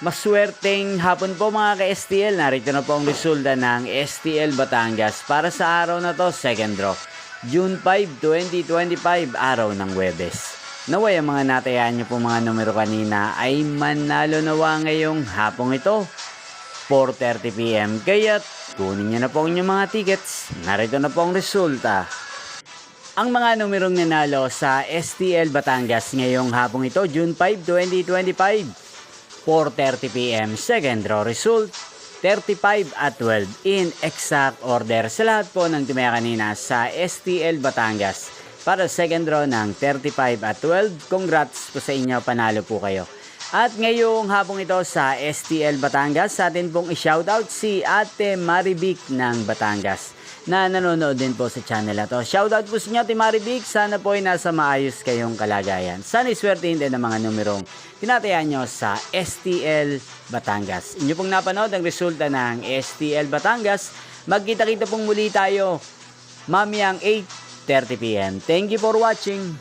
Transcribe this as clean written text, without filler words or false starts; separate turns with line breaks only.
Maswerteng hapon po mga ka-STL. Narito na po ang resulta ng STL Batangas para sa araw na to, second draw. June 5, 2025, araw ng Huwebes. Naway ang mga natayaan nyo po mga numero kanina ay manalo nawa ngayong hapong ito, 4:30 PM. Kaya't kunin nyo na po ang inyong mga tickets. Narito na po ang resulta. Ang mga numerong nanalo sa STL Batangas ngayong hapong ito, June 5, 2025. 4:30 PM, second draw result, 35 at 12 in exact order sa lahat po ng tumaya kanina sa STL Batangas. Para second draw ng 35 at 12, congrats po sa inyo, panalo po kayo. At ngayong hapong ito sa STL Batangas, sa atin pong i-shoutout si Ate Marivic ng Batangas na nanonood din po sa channel na to. Shoutout po sa inyo, Ate Marivic. Sana po ay nasa maayos kayong kalagayan. Sana iswertein din ang mga numerong tinatayan nyo sa STL Batangas. Inyo pong napanood ang resulta ng STL Batangas. Magkita-kita pong muli tayo mamayang 8:30 PM. Thank you for watching.